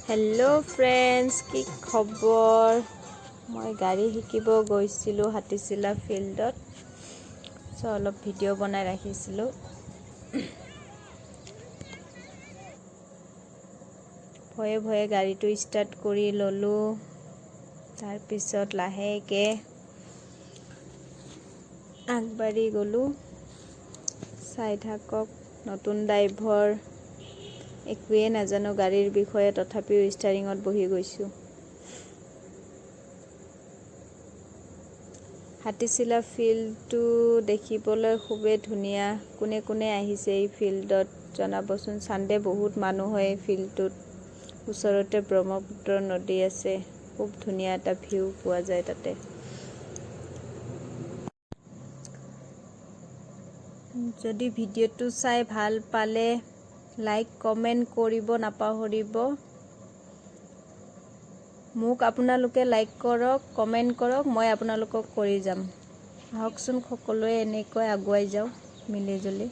hello friends की खबर मैं गाड़ी शिकिब गईसिलो हाटीसिला फिल्डत सो अलप भिडिओ बनाई राखिसिलो भये भये गाड़ी स्टार्ट करी ललो तार पिছত लाहेके आगबाड़ी गलो चाइ थाকক नतुन ड्राइवर একোৱে নাজানো গাড়ীৰ বিষয়ে তথাপিও ষ্টাৰিঙত বহি গৈছো হাতীচিলা ফিল্ডটো দেখিবলৈ খুবেই ধুনীয়া কোনে কোনে আহিছে এই ফিল্ডত জনাবচোন সানডে বহুত মানুহ হয় ফিল্ডটোত ওচৰতে ব্ৰহ্মপুত্ৰ নদী আছে খুব ধুনীয়া এটা ভিউ পোৱা যায় তাতে যদি ভিডিওটো চাই ভাল পালে লাইক কমেন্ট কৰিব নাপাহৰিব মোক আপোনালোকে লাইক কৰক কমেন্ট কৰক মই আপোনালোকক কৰি যাম আহকচোন সকলোৱে এনেকৈ আগুৱাই যাও মিলি জুলি